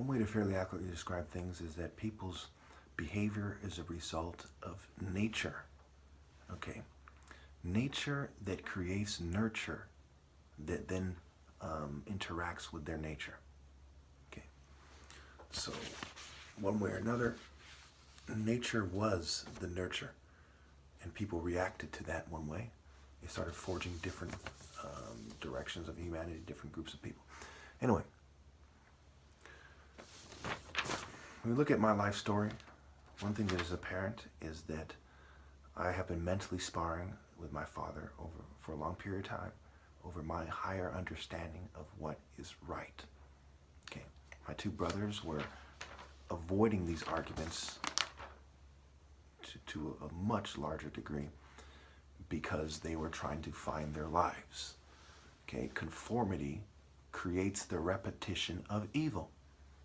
One way to fairly accurately describe things is that people's behavior is a result of nature. Okay? Nature that creates nurture that then interacts with their nature. Okay? So, one way or another, nature was the nurture, and people reacted to that one way. They started forging different directions of humanity, different groups of people. Anyway, when we look at my life story, one thing that is apparent is that I have been mentally sparring with my father for a long period of time over my higher understanding of what is right. Okay, my two brothers were avoiding these arguments to a much larger degree because they were trying to find their lives. Okay, conformity creates the repetition of evil.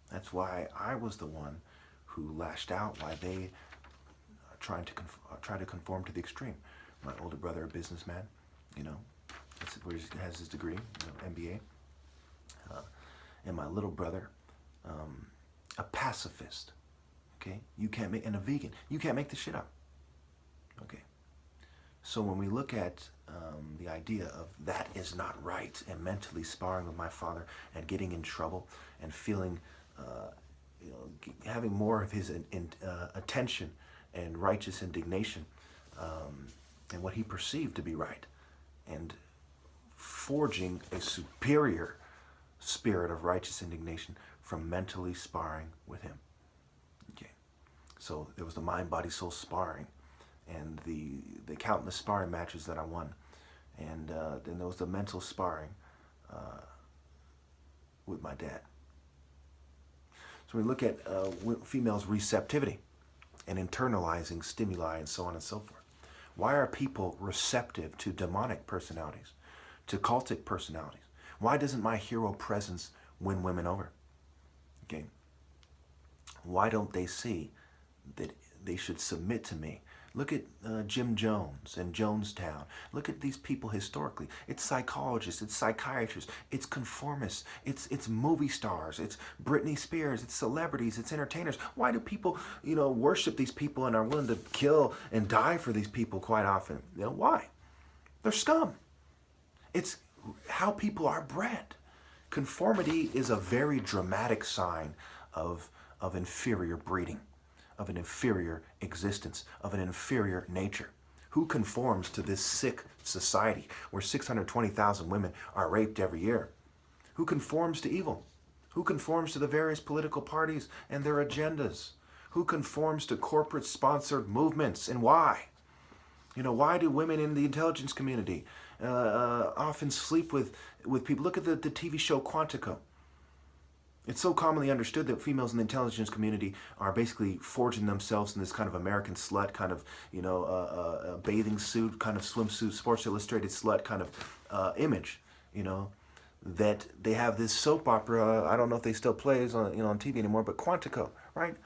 That's why I was the one who lashed out, why they try to conform to the extreme. My older brother, a businessman, where he has his degree, MBA. And my little brother, a pacifist. Okay, and a vegan. You can't make this shit up. Okay. So when we look at the idea of that is not right, and mentally sparring with my father and getting in trouble and feeling, having more of his attention and righteous indignation and what he perceived to be right, and forging a superior spirit of righteous indignation from mentally sparring with him. Okay, so there was the mind, body, soul sparring, and the countless sparring matches that I won, and then there was the mental sparring with my dad. So we look at females' receptivity and internalizing stimuli and so on and so forth. Why are people receptive to demonic personalities, to cultic personalities? Why doesn't my hero presence win women over? Okay. Why don't they see that they should submit to me? Look at Jim Jones and Jonestown. Look at these people historically. It's psychologists, it's psychiatrists, it's conformists, it's movie stars, it's Britney Spears, it's celebrities, it's entertainers. Why do people, worship these people and are willing to kill and die for these people quite often? Why? They're scum. It's how people are bred. Conformity is a very dramatic sign of inferior breeding, of an inferior existence, of an inferior nature. Who conforms to this sick society where 620,000 women are raped every year? Who conforms to evil? Who conforms to the various political parties and their agendas? Who conforms to corporate-sponsored movements, and why? Why do women in the intelligence community often sleep with people? Look at the TV show Quantico. It's so commonly understood that females in the intelligence community are basically forging themselves in this kind of American slut, kind of, bathing suit, kind of swimsuit, Sports Illustrated slut kind of image, that they have this soap opera. I don't know if they still plays on TV anymore, but Quantico, right?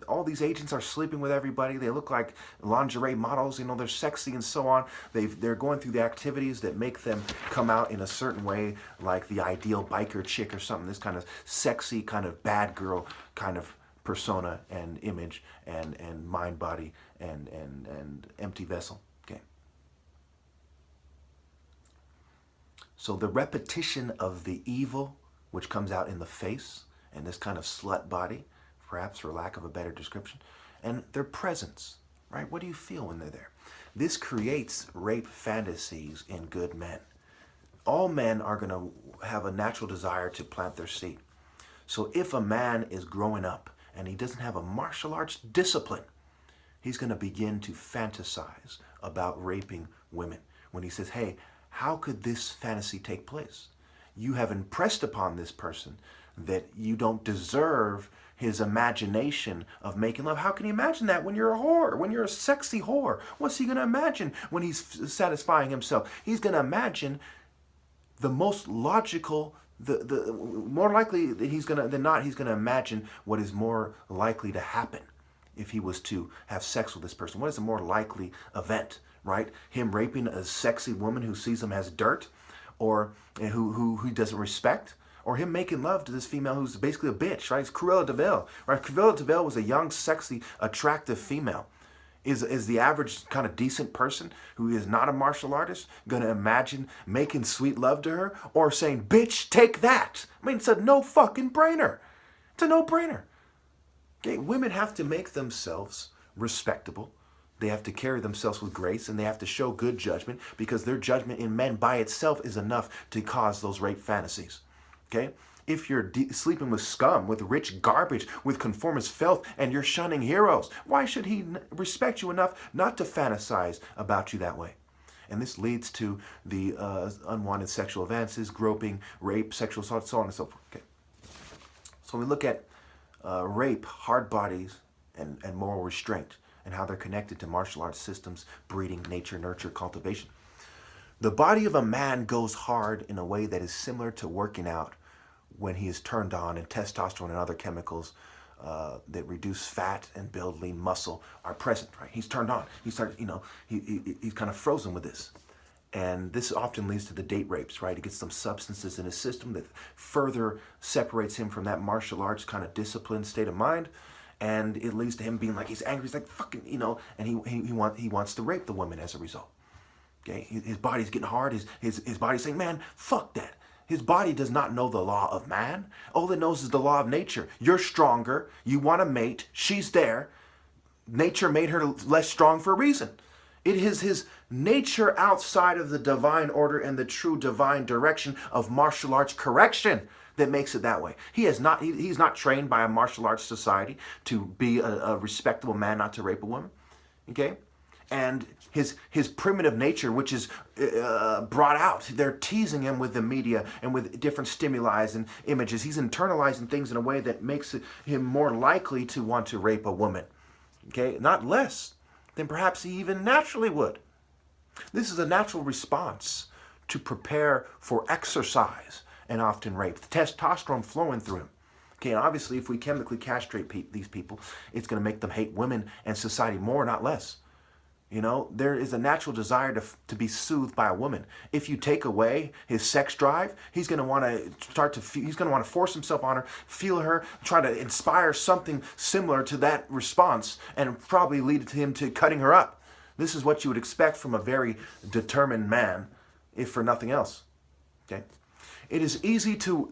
All these agents are sleeping with everybody. They look like lingerie models. They're sexy and so on. They're going through the activities that make them come out in a certain way, like the ideal biker chick or something. This kind of sexy, kind of bad girl kind of persona and image and mind, body, and empty vessel. Okay. So the repetition of the evil, which comes out in the face, and this kind of slut body, perhaps for lack of a better description, and their presence, right? What do you feel when they're there? This creates rape fantasies in good men. All men are going to have a natural desire to plant their seed. So if a man is growing up and he doesn't have a martial arts discipline, he's going to begin to fantasize about raping women. When he says, hey, how could this fantasy take place? You have impressed upon this person that you don't deserve his imagination of making love. How can he imagine that when you're a whore, when you're a sexy whore? What's he going to imagine when he's satisfying himself? He's going to imagine the most logical, the more likely that he's going to imagine what is more likely to happen if he was to have sex with this person. What is a more likely event, right? Him raping a sexy woman who sees him as dirt, or who he doesn't respect, or him making love to this female who's basically a bitch, right? It's Cruella de Vil, right? Cruella de Vil was a young, sexy, attractive female. Is the average kind of decent person who is not a martial artist going to imagine making sweet love to her or saying, bitch, take that? I mean, it's a no fucking brainer. It's a no-brainer. Okay, women have to make themselves respectable. They have to carry themselves with grace, and they have to show good judgment, because their judgment in men by itself is enough to cause those rape fantasies. Okay? If you're sleeping with scum, with rich garbage, with conformist filth, and you're shunning heroes, why should he respect you enough not to fantasize about you that way? And this leads to the unwanted sexual advances, groping, rape, sexual assault, so on and so forth. Okay. So we look at rape, hard bodies, and moral restraint, and how they're connected to martial arts systems, breeding, nature, nurture, cultivation. The body of a man goes hard in a way that is similar to working out when he is turned on, and testosterone and other chemicals that reduce fat and build lean muscle are present, right? He's turned on. He's kind of frozen with this. And this often leads to the date rapes, right? He gets some substances in his system that further separates him from that martial arts kind of disciplined state of mind. And it leads to him being like, he's angry, he's like, fucking, and he wants to rape the woman as a result. Okay? His body's getting hard. His body's saying, man, fuck that. His body does not know the law of man. All it knows is the law of nature. You're stronger. You want to mate. She's there. Nature made her less strong for a reason. It is his nature outside of the divine order and the true divine direction of martial arts correction that makes it that way. He's not trained by a martial arts society to be a respectable man, not to rape a woman. Okay? And his primitive nature, which is brought out, they're teasing him with the media and with different stimuli and images. He's internalizing things in a way that makes him more likely to want to rape a woman. Okay? Not less than perhaps he even naturally would. This is a natural response to prepare for exercise and often rape. The testosterone flowing through him. Okay, and obviously if we chemically castrate these people, it's going to make them hate women and society more, not less. There is a natural desire to be soothed by a woman. If you take away his sex drive, he's going to want to force himself on her, feel her, try to inspire something similar to that response, and probably lead to him to cutting her up. This is what you would expect from a very determined man, if for nothing else. Okay? It is easy to,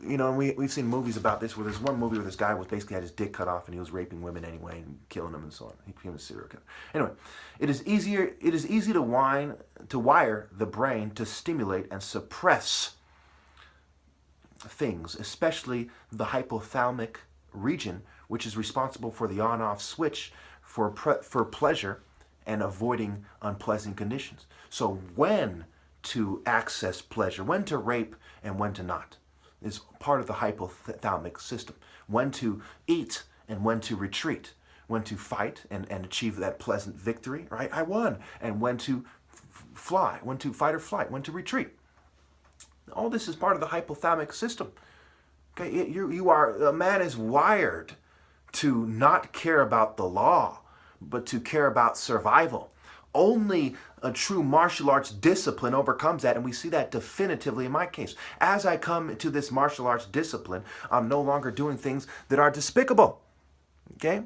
we've seen movies about this, where there's one movie where this guy was basically had his dick cut off and he was raping women anyway and killing them and so on. He became a serial killer. Anyway, it is easy to wire the brain to stimulate and suppress things, especially the hypothalamic region, which is responsible for the on-off switch for pleasure and avoiding unpleasant conditions. So when to access pleasure, when to rape and when to not, is part of the hypothalamic system. When to eat and when to retreat, when to fight and achieve that pleasant victory, right? I won. And when to fly, when to fight or flight, when to retreat. All this is part of the hypothalamic system. Okay, a man is wired to not care about the law, but to care about survival. Only a true martial arts discipline overcomes that, and we see that definitively in my case. As I come to this martial arts discipline, I'm no longer doing things that are despicable. Okay?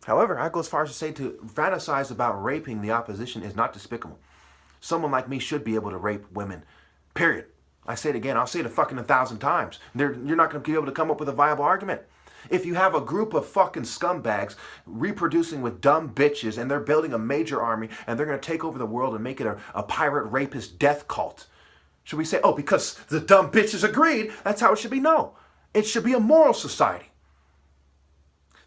However, I go as far as to say to fantasize about raping the opposition is not despicable. Someone like me should be able to rape women. Period. I say it again. I'll say it fucking 1,000 times. You're not going to be able to come up with a viable argument. If you have a group of fucking scumbags reproducing with dumb bitches and they're building a major army and they're going to take over the world and make it a pirate rapist death cult, should we say, oh, because the dumb bitches agreed, that's how it should be? No. It should be a moral society.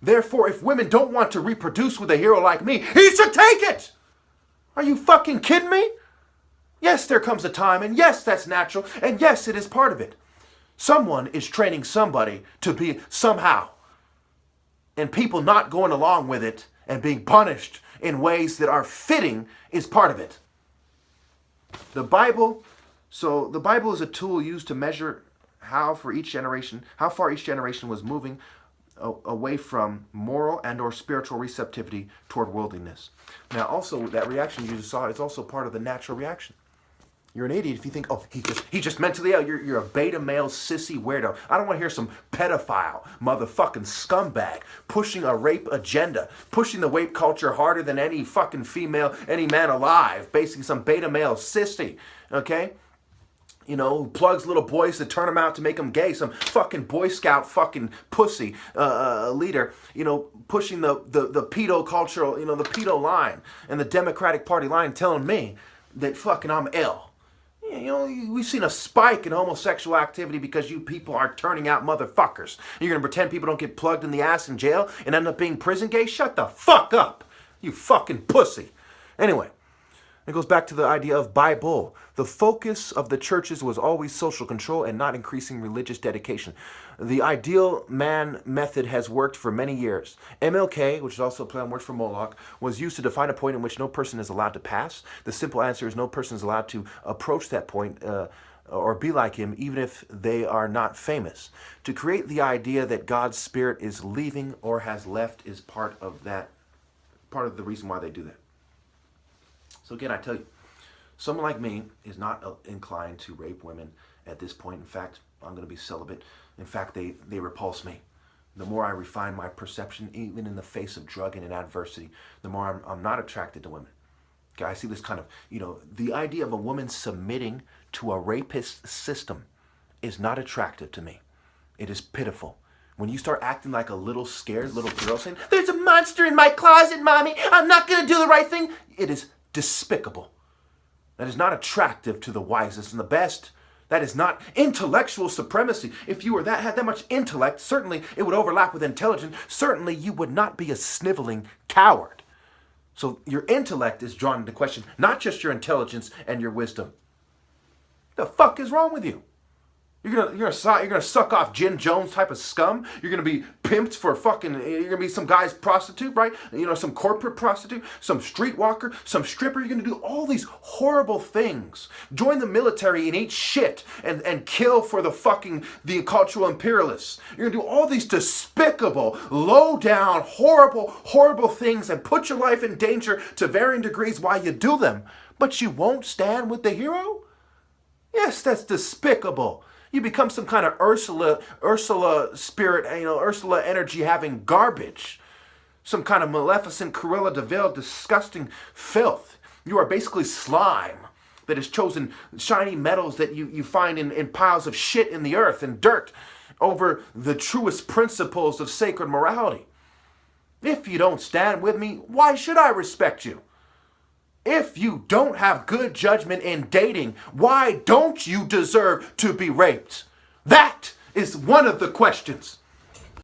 Therefore, if women don't want to reproduce with a hero like me, he should take it! Are you fucking kidding me? Yes, there comes a time, and yes, that's natural, and yes, it is part of it. Someone is training somebody to be somehow. And people not going along with it and being punished in ways that are fitting is part of it. The Bible is a tool used to measure how far each generation was moving away from moral and or spiritual receptivity toward worldliness. Now also, that reaction you just saw is also part of the natural reaction. You're an idiot if you think, oh, he just mentally ill. You're a beta male sissy weirdo. I don't want to hear some pedophile motherfucking scumbag pushing a rape agenda, pushing the rape culture harder than any fucking female, any man alive. Basically some beta male sissy, okay? You know, who plugs little boys to turn them out to make them gay. Some fucking Boy Scout fucking pussy leader, you know, pushing the pedo cultural, you know, the pedo line and the Democratic Party line telling me that fucking I'm ill. You know, we've seen a spike in homosexual activity because you people are turning out motherfuckers. You're going to pretend people don't get plugged in the ass in jail and end up being prison gay? Shut the fuck up, you fucking pussy. Anyway, it goes back to the idea of Bible. The focus of the churches was always social control and not increasing religious dedication. The ideal man method has worked for many years. MLK, which is also a play on words for Moloch, was used to define a point in which no person is allowed to pass. The simple answer is no person is allowed to approach that point or be like him, even if they are not famous. To create the idea that God's Spirit is leaving or has left is part of the reason why they do that. So again, I tell you, someone like me is not inclined to rape women at this point. In fact, I'm going to be celibate. In fact, they repulse me. The more I refine my perception, even in the face of drug and adversity, the more I'm not attracted to women. Okay, I see this kind of, you know, the idea of a woman submitting to a rapist system is not attractive to me. It is pitiful. When you start acting like a little scared little girl saying, "There's a monster in my closet, mommy. I'm not going to do the right thing." It is despicable. That is not attractive to the wisest and the best. That is not intellectual supremacy. If you had that much intellect, certainly it would overlap with intelligence. Certainly you would not be a sniveling coward. So your intellect is drawn into question, not just your intelligence and your wisdom. The fuck is wrong with you? You're gonna suck off Jim Jones type of scum. You're gonna be pimped for fucking. You're gonna be some guy's prostitute, right? You know, some corporate prostitute, some streetwalker, some stripper. You're gonna do all these horrible things. Join the military and eat shit and kill for the cultural imperialists. You're gonna do all these despicable, low down, horrible things and put your life in danger to varying degrees while you do them. But you won't stand with the hero? Yes, that's despicable. You become some kind of Ursula spirit, you know, Ursula energy having garbage. Some kind of Maleficent Cruella de Vil disgusting filth. You are basically slime that has chosen shiny metals that you find in piles of shit in the earth and dirt over the truest principles of sacred morality. If you don't stand with me, why should I respect you? If you don't have good judgment in dating, why don't you deserve to be raped? That is one of the questions.